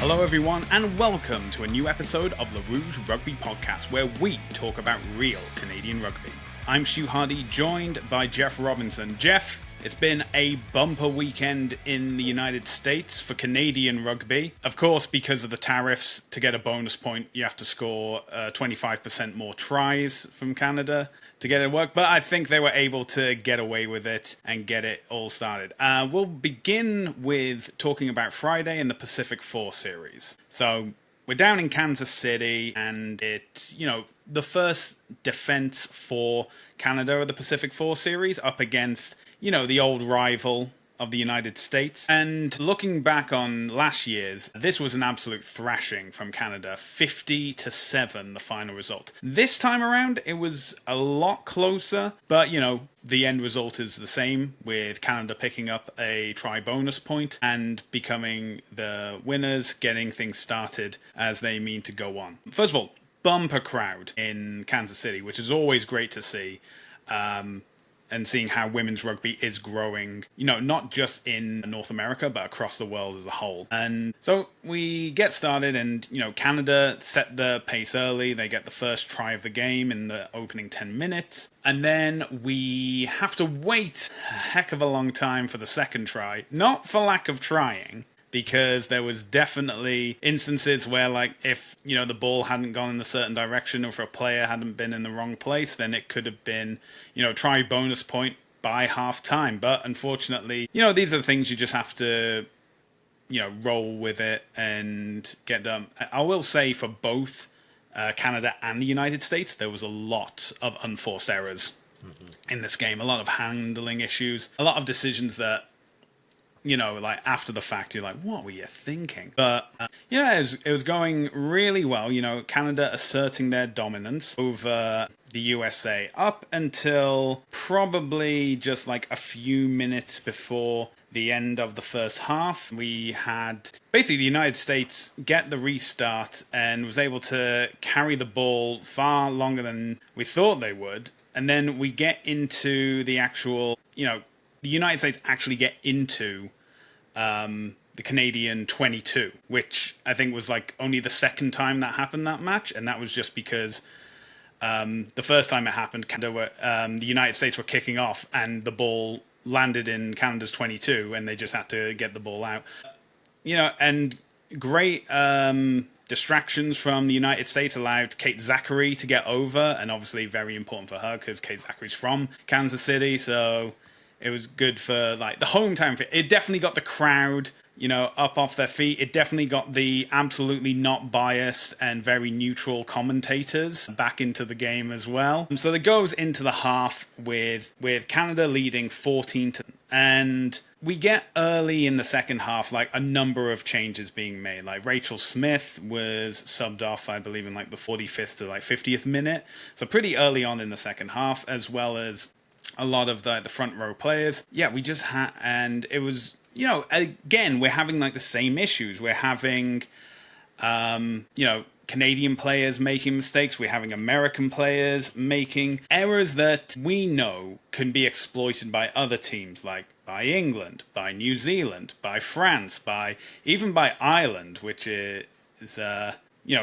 Hello everyone and welcome to a new episode of the Rouge Rugby podcast where we talk about real Canadian rugby. I'm Stu Hardy, joined by Jeff Robinson. Jeff, it's been a bumper weekend in the United States for Canadian rugby. Of course, because of the tariffs, to get a bonus point you have to score 25% more tries from Canada to get it to work, but I think they were able to get away with it and get it all started. We'll begin with talking about Friday in the Pacific 4 series. So we're down in Kansas City, and it's, the first defense for Canada of the Pacific 4 series up against, the old rival of the United States. And looking back on last year's, this was an absolute thrashing from Canada, 50-7, the final result. This time around, it was a lot closer, but, the end result is the same, with Canada picking up a try bonus point and becoming the winners, getting things started as they mean to go on. First of all, bumper crowd in Kansas City, which is always great to see. And seeing how women's rugby is growing, not just in North America, but across the world as a whole. And so we get started and, Canada set the pace early. They get the first try of the game in the opening 10 minutes. And then we have to wait a heck of a long time for the second try. Not for lack of trying, because there was definitely instances where, if, the ball hadn't gone in a certain direction or if a player hadn't been in the wrong place, then it could have been, try bonus point by half time. But unfortunately, these are the things you just have to, roll with it and get done. I will say for both Canada and the United States, there was a lot of unforced errors in this game. A lot of handling issues, a lot of decisions that, after the fact, you're like, what were you thinking? But, it was going really well. Canada asserting their dominance over the USA up until probably just a few minutes before the end of the first half. We had basically the United States get the restart and was able to carry the ball far longer than we thought they would. And then we get into the actual, the United States actually get into the Canadian 22, which I think was only the second time that happened that match, and that was just because the first time it happened, Canada the United States were kicking off, and the ball landed in Canada's 22, and they just had to get the ball out. And great distractions from the United States allowed Kate Zachary to get over, and obviously very important for her because Kate Zachary's from Kansas City, so it was good for the hometown fit. It definitely got the crowd, up off their feet. It definitely got the absolutely not biased and very neutral commentators back into the game as well. So it goes into the half with Canada leading 14-. And we get early in the second half, a number of changes being made. Rachel Smith was subbed off, I believe, in the 45th to 50th minute. So pretty early on in the second half, as well as a lot of the front row players. Yeah, we just had, and it was, again, we're having the same issues. We're having, Canadian players making mistakes. We're having American players making errors that we know can be exploited by other teams, by England, by New Zealand, by France, even by Ireland, which is,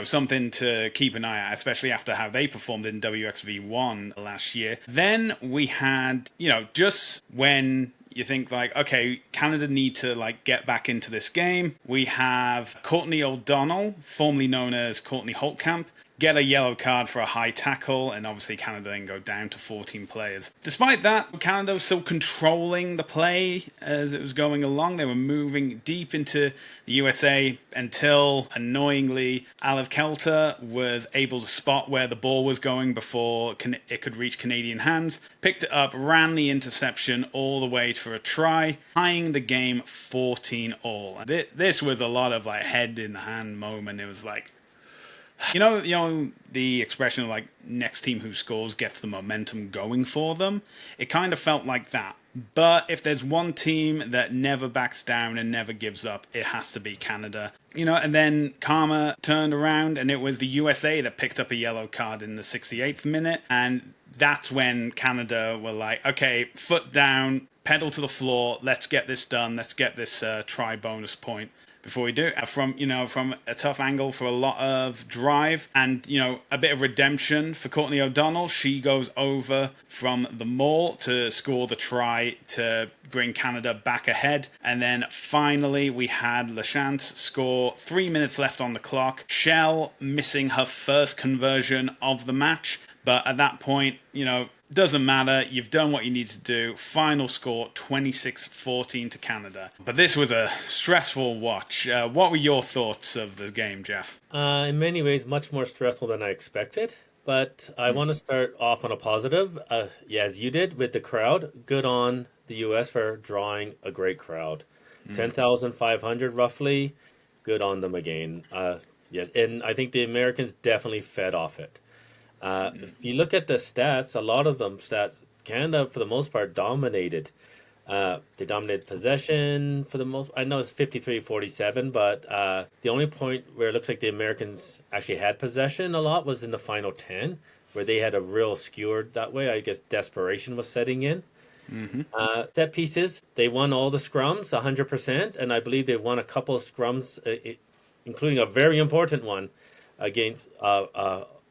something to keep an eye on, especially after how they performed in WXV1 last year. Then we had, just when you think okay, Canada need to get back into this game, we have Courtney O'Donnell, formerly known as Courtney Holtkamp, get a yellow card for a high tackle, and obviously Canada then go down to 14 players. Despite that, Canada was still controlling the play as it was going along. They were moving deep into the USA until, annoyingly, Aliv Kelter was able to spot where the ball was going before it could reach Canadian hands, picked it up, ran the interception all the way for a try, tying the game 14-all. This was a lot of head in the hand moment. It was the expression of next team who scores gets the momentum going for them. It kind of felt like that. But if there's one team that never backs down and never gives up, it has to be Canada. And then karma turned around and it was the USA that picked up a yellow card in the 68th minute. And that's when Canada were okay, foot down, pedal to the floor, let's get this done, let's get this try bonus point before we do. From a tough angle for a lot of drive and, a bit of redemption for Courtney O'Donnell. She goes over from the maul to score the try to bring Canada back ahead. And then finally we had Lachance score 3 minutes left on the clock. Shell missing her first conversion of the match. But at that point, doesn't matter. You've done what you need to do. Final score, 26-14 to Canada. But this was a stressful watch. What were your thoughts of the game, Jeff? In many ways, much more stressful than I expected. But I want to start off on a positive, as you did with the crowd. Good on the U.S. for drawing a great crowd. 10,500 roughly. Good on them again. Yes, and I think the Americans definitely fed off it. If you look at the stats, a lot of them stats, Canada for the most part dominated. They dominated possession for the most. I know it's 53-47, but the only point where it looks like the Americans actually had possession a lot was in the final 10, where they had a real skewered that way. I guess desperation was setting in. Set pieces, they won all the scrums 100%, and I believe they won a couple of scrums, including a very important one against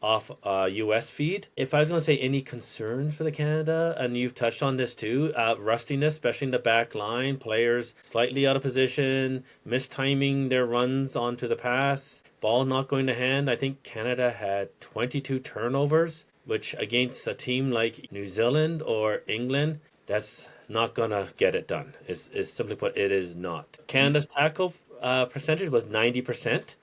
off US feed. If I was going to say any concerns for the Canada, and you've touched on this too, rustiness, especially in the back line, players slightly out of position, mistiming their runs onto the pass, ball not going to hand. I think Canada had 22 turnovers, which against a team like New Zealand or England, that's not going to get it done. Is simply put, it is not. Canada's tackle percentage was 90%.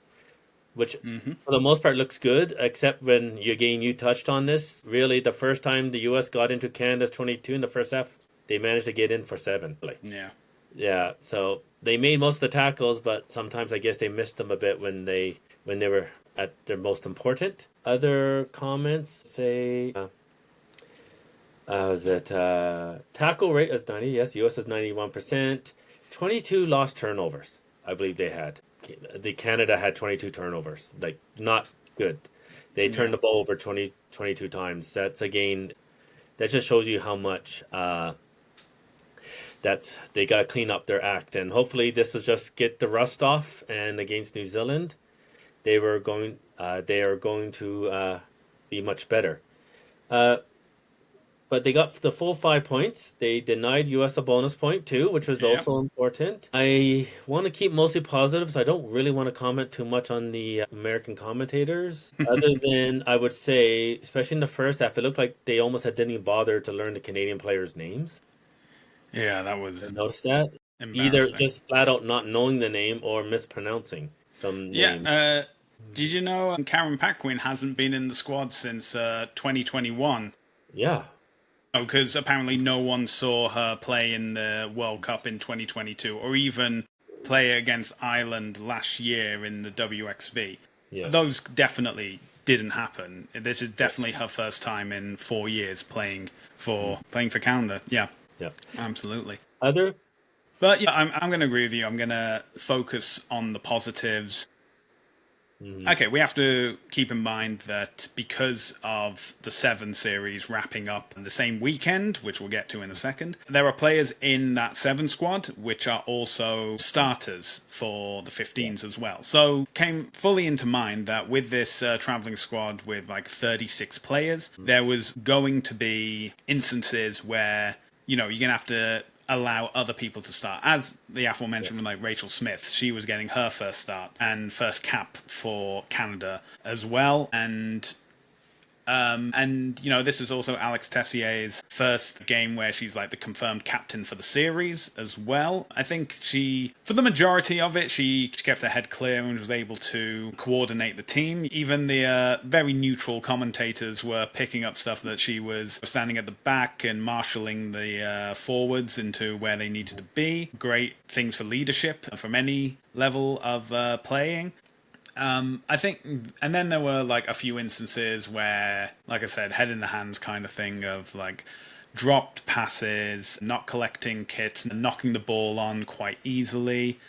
Which for the most part looks good, except when you touched on this. Really, the first time the U.S. got into Canada's 22 in the first half, they managed to get in for 7. Yeah. So they made most of the tackles, but sometimes I guess they missed them a bit when they were at their most important. Other comments say, was it tackle rate was 90? Yes, U.S. was 91%. 22 lost turnovers, I believe they had. The Canada had 22 turnovers, like not good. They turned the ball over 22 times. That's again, that just shows you how much they got to clean up their act. And hopefully this was just get the rust off. And against New Zealand, they are going to be much better. But they got the full 5 points. They denied U.S. a bonus point, too, which was also important. I want to keep mostly positive, so I don't really want to comment too much on the American commentators. Other than, I would say, especially in the first half, it looked like they almost didn't even bother to learn the Canadian players' names. Yeah, that was I noticed that. Either just flat out not knowing the name or mispronouncing some names. Yeah, did you know Karen Paquin hasn't been in the squad since 2021? Yeah. Because apparently no one saw her play in the World Cup in 2022, or even play against Ireland last year in the WXV. Yes. Those definitely didn't happen. This is definitely her first time in 4 years playing for Canada. Yeah, absolutely. But yeah, I'm going to agree with you. I'm going to focus on the positives. Okay, we have to keep in mind that because of the 7 series wrapping up in the same weekend, which we'll get to in a second, there are players in that 7 squad which are also starters for the 15s as well. So came fully into mind that with this traveling squad with like 36 players, there was going to be instances where, you're going to have to allow other people to start. As the aforementioned, like Rachel Smith, she was getting her first start and first cap for Canada as well. And this is also Alex Tessier's first game where she's like the confirmed captain for the series as well. I think for the majority of it, she kept her head clear and was able to coordinate the team. Even the very neutral commentators were picking up stuff that she was standing at the back and marshalling the forwards into where they needed to be. Great things for leadership from any level of playing. I think, and then there were like a few instances where, like I said, head in the hands kind of thing of like dropped passes, not collecting kits, and knocking the ball on quite easily,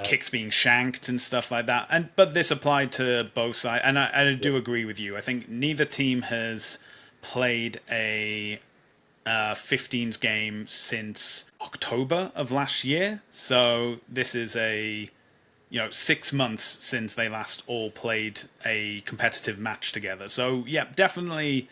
kicks being shanked and stuff like that. But this applied to both sides, and I do agree with you. I think neither team has played a 15s game since October of last year, so this is a 6 months since they last all played a competitive match together. So, yeah, definitely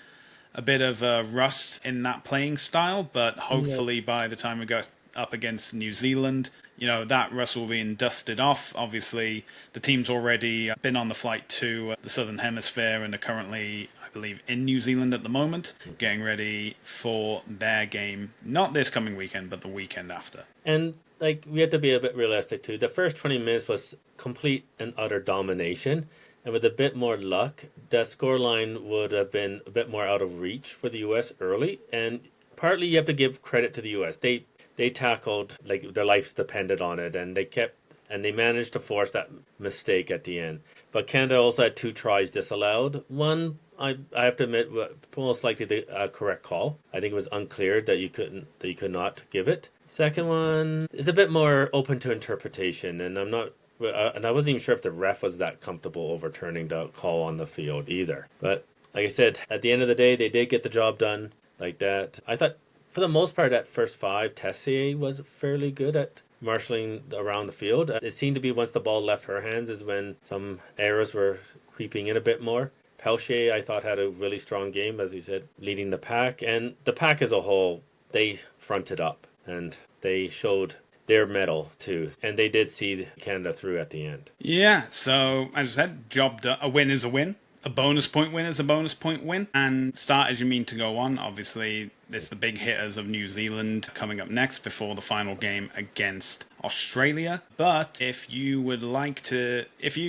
a bit of rust in that playing style, but hopefully by the time we go up against New Zealand, that rust will be dusted off. Obviously, the team's already been on the flight to the Southern Hemisphere and are currently, I believe, in New Zealand at the moment, getting ready for their game, not this coming weekend, but the weekend after. And we have to be a bit realistic too. The first 20 minutes was complete and utter domination. And with a bit more luck, the scoreline would have been a bit more out of reach for the US early. And partly you have to give credit to the US. They tackled, their lives depended on it, and they managed to force that mistake at the end. But Canada also had 2 tries disallowed. One, I have to admit, most likely the correct call. I think it was unclear that you could not give it. Second one is a bit more open to interpretation, and I wasn't even sure if the ref was that comfortable overturning the call on the field either. But like I said, at the end of the day, they did get the job done like that. I thought, for the most part, that first 5, Tessier was fairly good at marshalling around the field. It seemed to be once the ball left her hands is when some errors were creeping in a bit more. Pelche, I thought, had a really strong game, as you said, leading the pack. And the pack as a whole, they fronted up and they showed their mettle too. And they did see Canada through at the end. Yeah, so as I said, job done. A win is a win. A bonus point win is a bonus point win. And start as you mean to go on. Obviously, it's the big hitters of New Zealand coming up next before the final game against Australia. But if you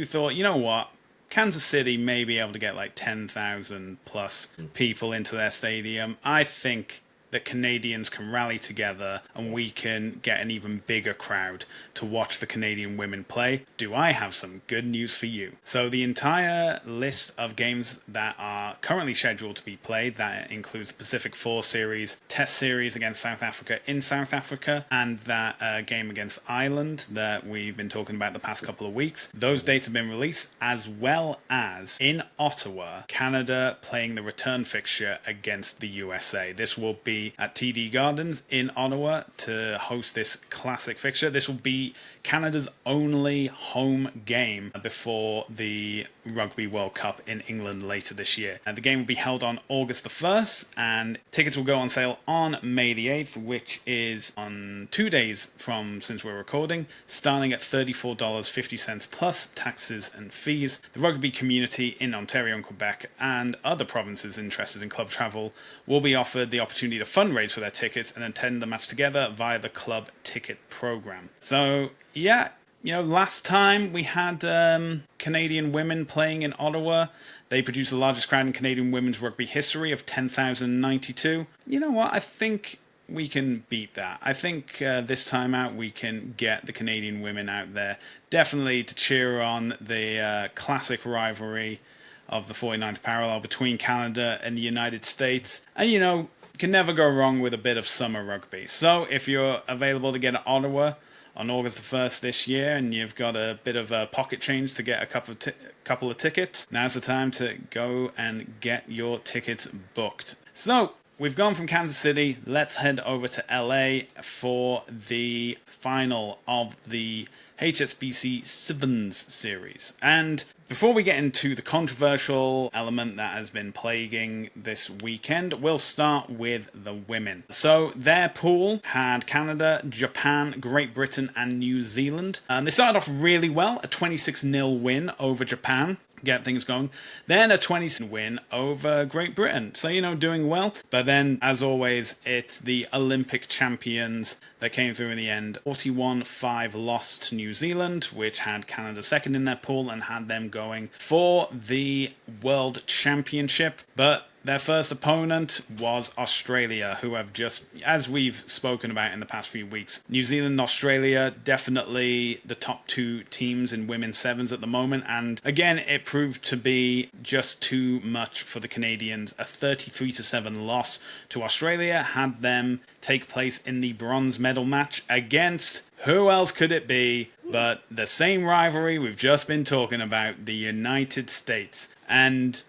thought, you know what, Kansas City may be able to get 10,000 plus people into their stadium, I think that Canadians can rally together and we can get an even bigger crowd to watch the Canadian women play. Do I have some good news for you? So the entire list of games that are currently scheduled to be played, that includes Pacific 4 series, Test series against South Africa in South Africa, and that game against Ireland that we've been talking about the past couple of weeks. Those dates have been released, as well as in Ottawa, Canada playing the return fixture against the USA. This will be at TD Gardens in Ottawa to host this classic fixture. This will be Canada's only home game before the Rugby World Cup in England later this year. And the game will be held on August the 1st, and tickets will go on sale on May the 8th, which is on 2 days from since we're recording, starting at $34.50 plus taxes and fees. The rugby community in Ontario and Quebec and other provinces interested in club travel will be offered the opportunity to fundraise for their tickets and attend the match together via the club ticket program. So, yeah, last time we had Canadian women playing in Ottawa. They produced the largest crowd in Canadian women's rugby history of 10,092. You know what? I think we can beat that. I think this time out we can get the Canadian women out there, definitely to cheer on the classic rivalry of the 49th parallel between Canada and the United States. And, you can never go wrong with a bit of summer rugby. So if you're available to get to Ottawa on August the 1st this year and you've got a bit of a pocket change to get a couple of tickets, now's the time to go and get your tickets booked. So we've gone from Kansas City. Let's head over to LA for the final of the HSBC Sevens series. And before we get into the controversial element that has been plaguing this weekend, we'll start with the women. So their pool had Canada, Japan, Great Britain, and New Zealand. They started off really well, a 26-0 win over Japan. Get things going. Then a 20 win over Great Britain. So, doing well. But then, as always, it's the Olympic champions that came through in the end. 41-5 loss to New Zealand, which had Canada second in their pool and had them going for the World Championship. But their first opponent was Australia, who have just, as we've spoken about in the past few weeks, New Zealand and Australia, definitely the top 2 teams in women's sevens at the moment. And again, it proved to be just too much for the Canadians. A 33-7 loss to Australia had them take place in the bronze medal match against, who else could it be but the same rivalry we've just been talking about, the United States. And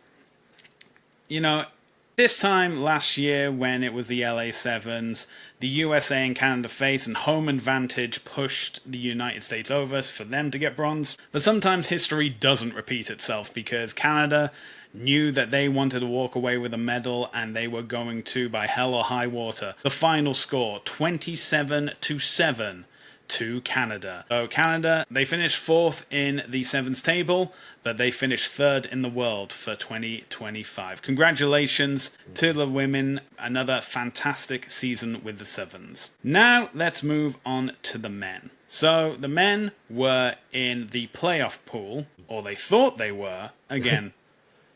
This time last year, when it was the LA Sevens, the USA and Canada faced, and home advantage pushed the United States over for them to get bronze. But sometimes history doesn't repeat itself, because Canada knew that they wanted to walk away with a medal, and they were going to by hell or high water. The final score, 27-7 to Canada. So Canada, they finished fourth in the sevens table, but they finished third in the world for 2025. Congratulations to the women. Another fantastic season with the sevens. Now let's move on to the men. So the men were in the playoff pool, or they thought they were. Again,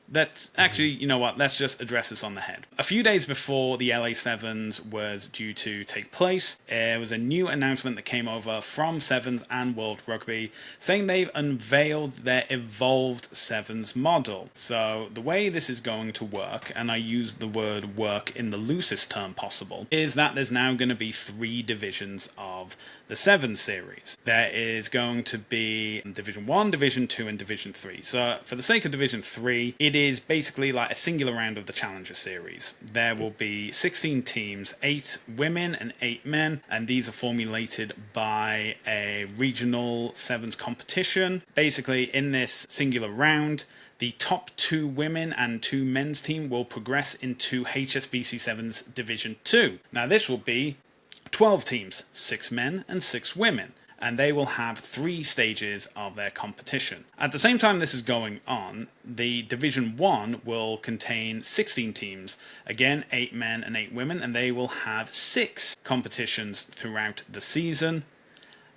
that's actually, you know what, let's just address this on the head. A few days before the LA Sevens was due to take place, there was a new announcement that came over from Sevens and World Rugby saying they've unveiled their evolved Sevens model. So the way this is going to work, and I use the word work in the loosest term possible, is that there's now going to be 3 divisions of the Sevens series. There is going to be Division 1, Division 2, and Division 3. So for the sake of Division 3, it is basically like a singular round of the Challenger Series. There will be 16 teams, 8 women and 8 men, and these are formulated by a regional Sevens competition. Basically, in this singular round, the top 2 women and 2 men's team will progress into HSBC Sevens Division 2. Now this will be 12 teams, 6 men and 6 women, and they will have 3 stages of their competition. At the same time this is going on, the Division 1 will contain 16 teams, again 8 men and 8 women, and they will have 6 competitions throughout the season.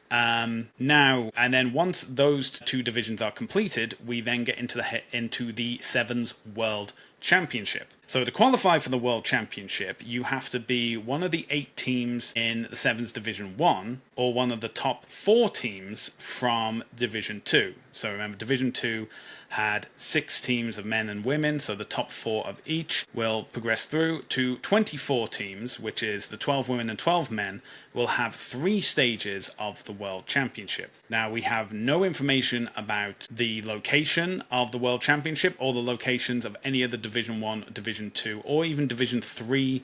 And then once those 2 divisions are completed, we then get into the Sevens World Championship. So to qualify for the World Championship, you have to be one of the 8 teams in the Sevens Division 1, or one of the top 4 teams from Division 2. So remember, Division 2 had 6 teams of men and women, so the top 4 of each will progress through to 24 teams, which is the 12 women and 12 men, will have 3 stages of the World Championship. Now, we have no information about the location of the World Championship or the locations of any of the Division 1, Division 2, or even Division 3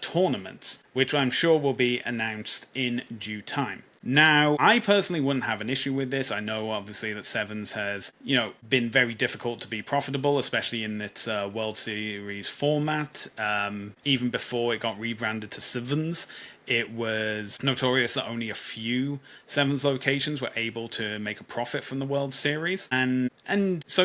tournaments, which I'm sure will be announced in due time. Now, I personally wouldn't have an issue with this. I know, obviously, that Sevens has, been very difficult to be profitable, especially in its World Series format. Even before it got rebranded to Sevens, it was notorious that only a few Sevens locations were able to make a profit from the World Series. And so,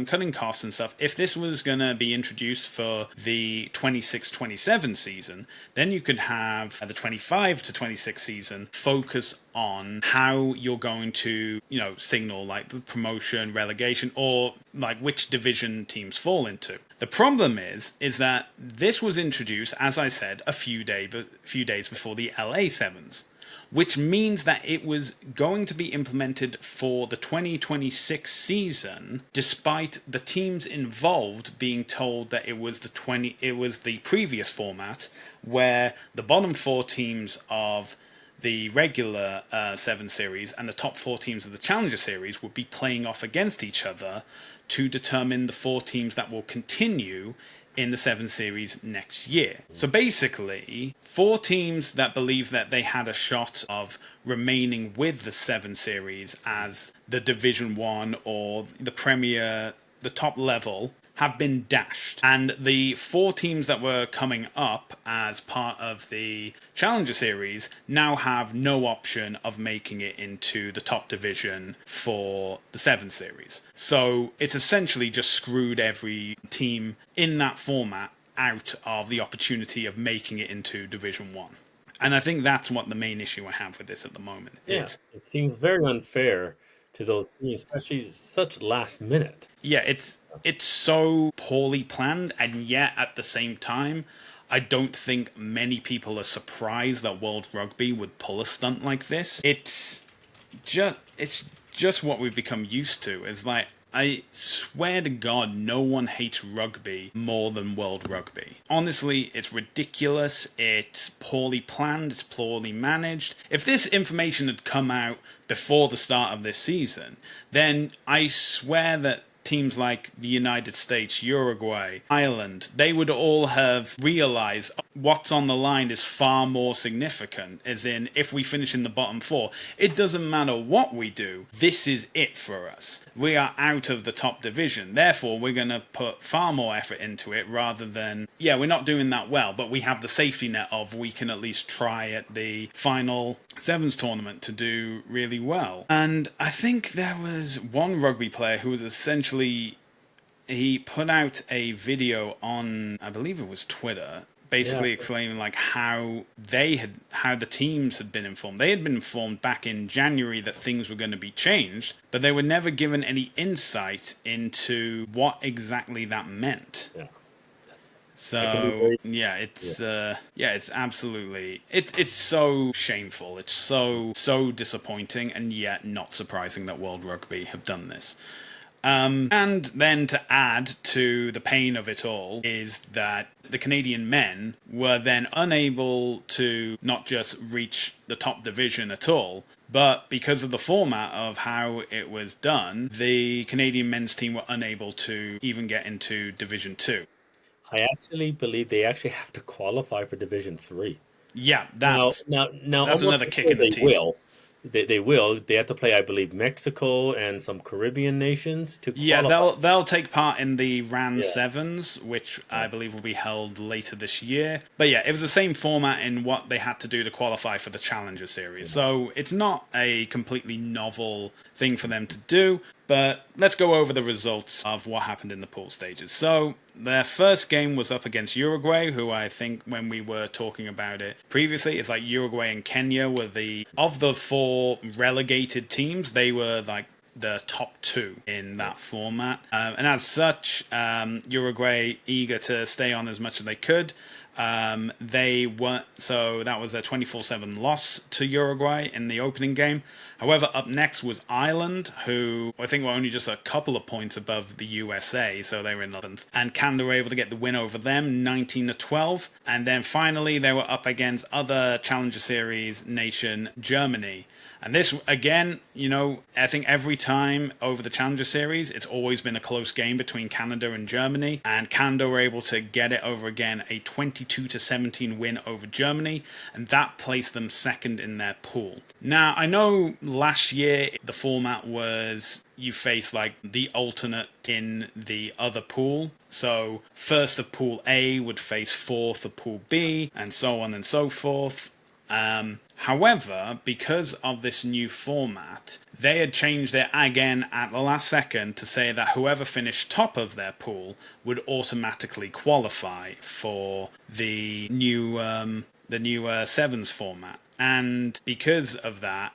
cutting costs and stuff, if this was going to be introduced for the 26-27 season, then you could have the 25 to 26 season focus on how you're going to, signal like the promotion, relegation, or like which division teams fall into. The problem is that this was introduced, as I said, a few days before the LA Sevens, which means that it was going to be implemented for the 2026 season, despite the teams involved being told that it was the previous format, where the bottom 4 teams of the regular 7 series and the top 4 teams of the Challenger Series would be playing off against each other to determine the 4 teams that will continue in the 7 series next year. So basically, 4 teams that believe that they had a shot of remaining with the 7 series as the Division 1 or the Premier, the top level, have been dashed. And the 4 teams that were coming up as part of the Challenger Series now have no option of making it into the top division for the 7 series. So it's essentially just screwed every team in that format out of the opportunity of making it into Division 1. And I think that's what the main issue I have with this at the moment is. It seems very unfair to those teams, especially such last minute. Yeah, it's so poorly planned, and yet at the same time, I don't think many people are surprised that World Rugby would pull a stunt like this. It's just what we've become used to. It's like, I swear to God, no one hates rugby more than World Rugby. Honestly, it's ridiculous. It's poorly planned. It's poorly managed. If this information had come out before the start of this season, then I swear that teams like the United States, Uruguay, Ireland, they would all have realized what's on the line is far more significant. As in, if we finish in the bottom four, it doesn't matter what we do. This is it for us. We are out of the top division. Therefore, we're going to put far more effort into it rather than, yeah, we're not doing that well, but we have the safety net of we can at least try at the final sevens tournament to do really well. And I think there was one rugby player who was essentially, he put out a video on, I believe it was Twitter, basically explaining like how the teams had been informed. They had been informed back in January that things were going to be changed, but they were never given any insight into what exactly that meant. Yeah. So it's absolutely it's so shameful. It's so disappointing, and yet not surprising that World Rugby have done this. And then to add to the pain of it all is that the Canadian men were then unable to not just reach the top division at all, but because of the format of how it was done, the Canadian men's team were unable to even get into Division 2. I actually believe they actually have to qualify for Division 3. Yeah, Now, that's another kick in the teeth. Will. They will. They have to play, I believe, Mexico and some Caribbean nations to qualify. Yeah, they'll take part in the RAN Sevens, which I believe will be held later this year. But yeah, it was the same format in what they had to do to qualify for the Challenger Series. So it's not a completely novel thing for them to do. But let's go over the results of what happened in the pool stages. So their first game was up against Uruguay, who I think when we were talking about it previously, it's like Uruguay and Kenya were of the four relegated teams, they were like the top two in that format. And as such, Uruguay eager to stay on as much as they could. They weren't, so that was a 24-7 loss to Uruguay in the opening game. However, up next was Ireland, who I think were only just a couple of points above the USA, so they were in 11th. And Canada were able to get the win over them, 19-12. And then finally, they were up against other Challenger Series nation, Germany. And this, again, I think every time over the Challenger Series, it's always been a close game between Canada and Germany. And Canada were able to get it over again, a 22-17 win over Germany. And that placed them second in their pool. Now, I know last year the format was you face like the alternate in the other pool. So first of Pool A would face fourth of Pool B, and so on and so forth. However, because of this new format, they had changed it again at the last second to say that whoever finished top of their pool would automatically qualify for the new sevens format. And because of that,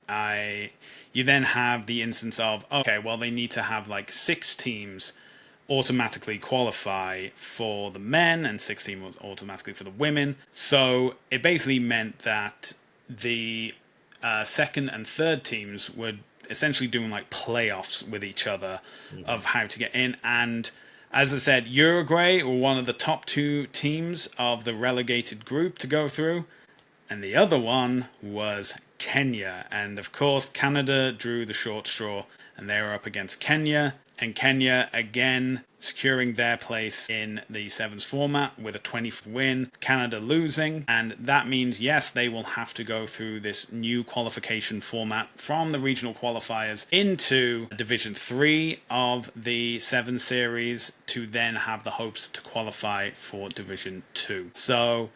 you then have the instance of, okay, well, they need to have like 6 teams automatically qualify for the men and 6 teams automatically for the women. So it basically meant that the second and third teams were essentially doing like playoffs with each other of how to get in. And as I said, Uruguay were one of the top 2 teams of the relegated group to go through. And the other one was Kenya. And of course, Canada drew the short straw and they were up against Kenya. And Kenya, again, securing their place in the sevens format with a 20th win, Canada losing. And that means, yes, they will have to go through this new qualification format from the regional qualifiers into Division 3 of the 7 series to then have the hopes to qualify for Division 2. So,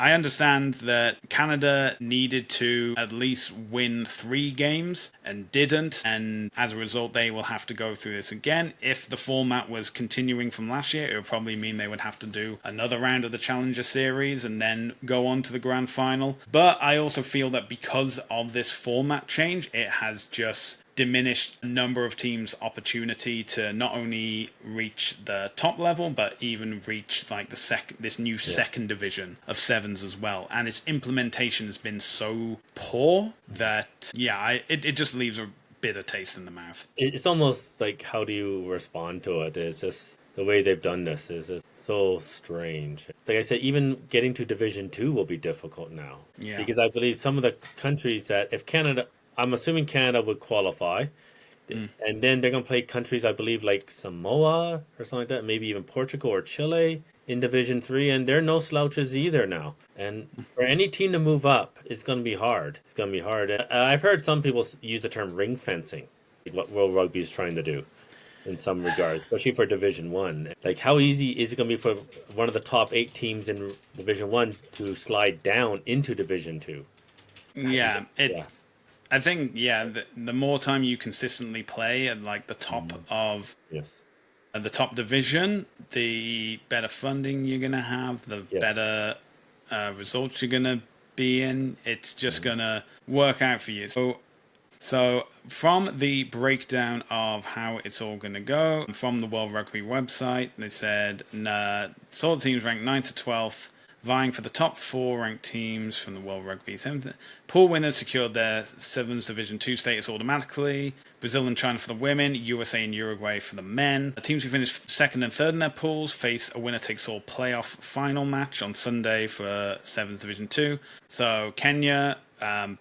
I understand that Canada needed to at least win 3 games and didn't, and as a result they will have to go through this again. If the format was continuing from last year, it would probably mean they would have to do another round of the Challenger Series and then go on to the grand final. But I also feel that because of this format change, it has just diminished a number of teams' opportunity to not only reach the top level, but even reach like this new second division of sevens as well. And its implementation has been so poor that, it just leaves a bitter taste in the mouth. It's almost like, how do you respond to it? It's just the way they've done this is just so strange. Like I said, even getting to Division 2 will be difficult now. Yeah. Because I believe some of the countries that, if Canada, I'm assuming Canada would qualify, And then they're going to play countries, I believe, like Samoa or something like that, maybe even Portugal or Chile in Division Three, and they're no slouches either now. And for any team to move up, it's going to be hard. It's going to be hard. And I've heard some people use the term ring fencing, like what World Rugby is trying to do in some regards, especially for Division One. Like, how easy is it going to be for one of the top 8 teams in Division One to slide down into Division Two? Yeah, I think the more time you consistently play at like the top of Yes. the top division, the better funding you're gonna have, the better results you're gonna be in. It's just gonna work out for you. So from the breakdown of how it's all going to go, from the World Rugby website, they said all the teams ranked 9th to 12th, vying for the top 4 ranked teams from the World Rugby. Pool winners secured their Sevens Division 2 status automatically. Brazil and China for the women, USA and Uruguay for the men. The teams who finished second and third in their pools face a winner-takes-all playoff final match on Sunday for Sevens Division 2. So Kenya,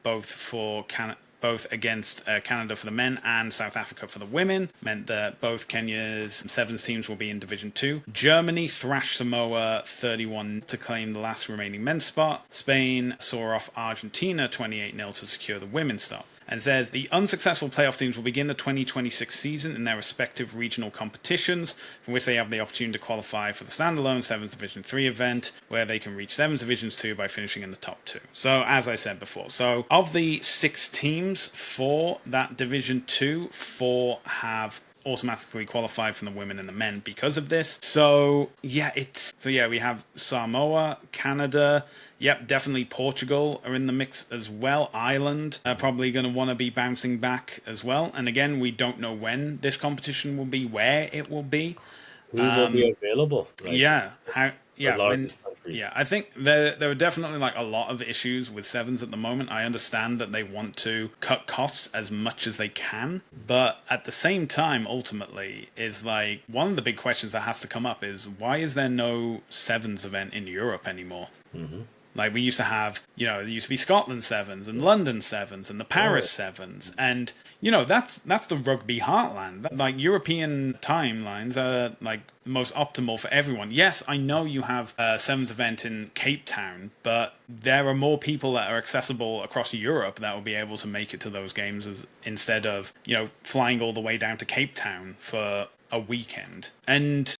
both against Canada for the men and South Africa for the women, meant that both Kenya's Sevens teams will be in Division 2. Germany thrashed Samoa 31 to claim the last remaining men's spot. Spain saw off Argentina 28-0 to secure the women's spot. And says the unsuccessful playoff teams will begin the 2026 season in their respective regional competitions, from which they have the opportunity to qualify for the standalone Sevens Division 3 event, where they can reach Sevens Divisions 2 by finishing in the top 2. So, as I said before, so of the 6 teams for that Division 2, 4 have automatically qualified from the women and the men because of this. So, we have Samoa, Canada. Yep, definitely Portugal are in the mix as well. Ireland are probably going to want to be bouncing back as well. And again, we don't know when this competition will be, where it will be. Who will be available? Right? Countries. I think there are definitely like a lot of issues with Sevens at the moment. I understand that they want to cut costs as much as they can, but at the same time, ultimately, is like one of the big questions that has to come up is why is there no Sevens event in Europe anymore? Mm-hmm. Like we used to have, there used to be Scotland Sevens and London Sevens and the Paris Sevens. And, that's the rugby heartland. Like European timelines are like the most optimal for everyone. Yes, I know you have a Sevens event in Cape Town, but there are more people that are accessible across Europe that will be able to make it to those games instead of, flying all the way down to Cape Town for a weekend. And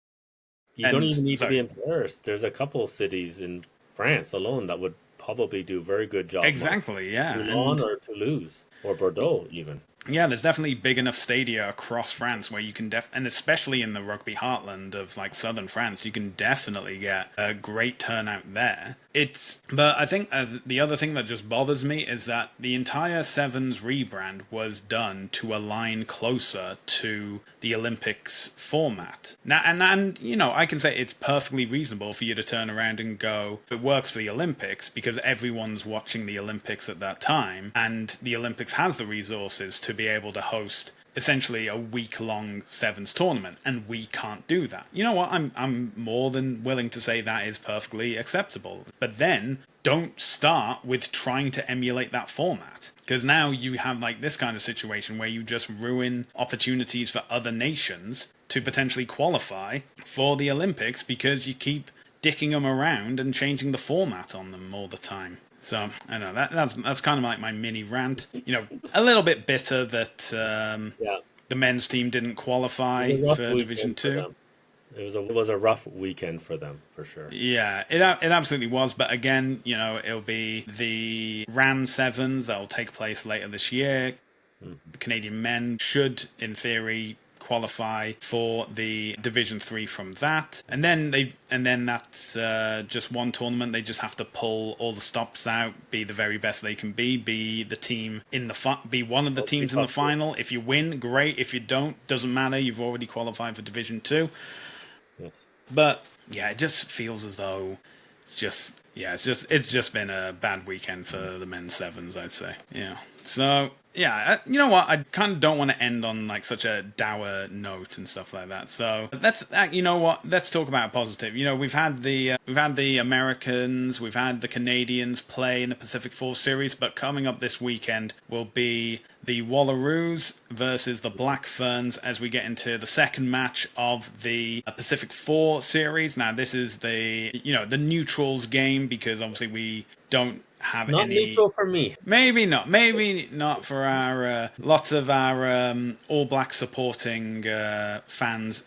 you don't even need to be in Paris. There's a couple of cities in France alone that would probably do a very good job. Exactly, yeah. Toulon or Toulouse or Bordeaux even. Yeah, there's definitely big enough stadia across France where you can and especially in the rugby heartland of like southern France, you can definitely get a great turnout there. But I think the other thing that just bothers me is that the entire Sevens rebrand was done to align closer to the Olympics format. Now, and I can say it's perfectly reasonable for you to turn around and go, it works for the Olympics because everyone's watching the Olympics at that time, and the Olympics has the resources to be able to host essentially a week-long Sevens tournament, and we can't do that. You know what? I'm more than willing to say that is perfectly acceptable. But then don't start with trying to emulate that format, because now you have like this kind of situation where you just ruin opportunities for other nations to potentially qualify for the Olympics because you keep dicking them around and changing the format on them all the time. So, I know, that's kind of like my mini rant. A little bit bitter that the men's team didn't qualify for Division 2. It was a rough weekend for them, for sure. Yeah, it absolutely was. But again, it'll be the RAN Sevens that will take place later this year. Mm-hmm. The Canadian men should, in theory, qualify for the Division 3 from that, and then that's just one tournament. They just have to pull all the stops out, be the very best they can be the team in be one of the teams in the final. If you win, great. If you don't, doesn't matter. You've already qualified for Division 2. Yes, but yeah, it just feels as though it's just been a bad weekend for the men's Sevens, I'd say. Yeah. So, yeah, you know what? I kind of don't want to end on like such a dour note and stuff like that. So let's talk about positive. We've had the Americans, we've had the Canadians play in the Pacific 4 Series, but coming up this weekend will be the Wallaroos versus the Black Ferns as we get into the second match of the Pacific 4 series. Now, this is the neutrals game because obviously we don't have Not any... neutral for me. Maybe not for our lots of our All Black supporting fans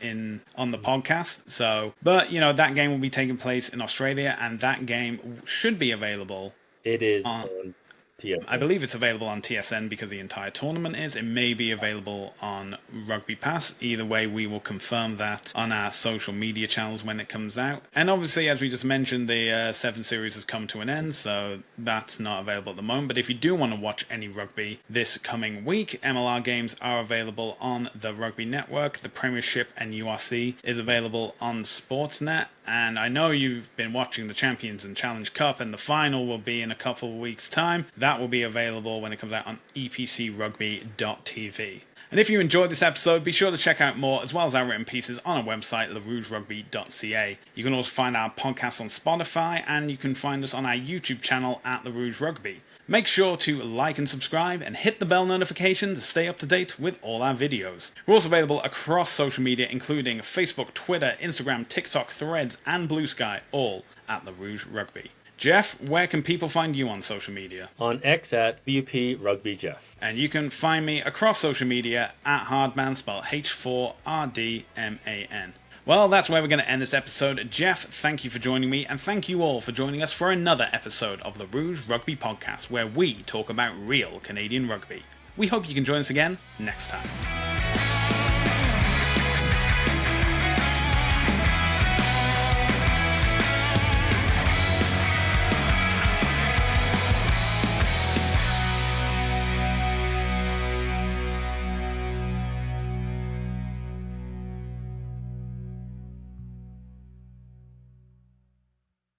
on the podcast. So, but that game will be taking place in Australia, and that game should be available. It is on TSN. I believe it's available on TSN because the entire tournament is. It may be available on Rugby Pass. Either way, we will confirm that on our social media channels when it comes out. And obviously, as we just mentioned, the 7 series has come to an end, so that's not available at the moment. But if you do want to watch any rugby this coming week, MLR games are available on the Rugby Network. The Premiership and URC is available on Sportsnet. And I know you've been watching the Champions and Challenge Cup, and the final will be in a couple of weeks' time. That will be available when it comes out on epcrugby.tv. And if you enjoyed this episode, be sure to check out more, as well as our written pieces, on our website, rougerugby.ca. You can also find our podcast on Spotify, and you can find us on our YouTube channel at The Rouge Rugby. Make sure to like and subscribe and hit the bell notification to stay up to date with all our videos. We're also available across social media, including Facebook, Twitter, Instagram, TikTok, Threads, and Blue Sky, all at The Rouge Rugby. Jeff, where can people find you on social media? On X at VUP Rugby Jeff. And you can find me across social media at Hardman, spelled H4RDMAN. Well, that's where we're going to end this episode. Jeff, thank you for joining me, and thank you all for joining us for another episode of the Rouge Rugby Podcast, where we talk about real Canadian rugby. We hope you can join us again next time.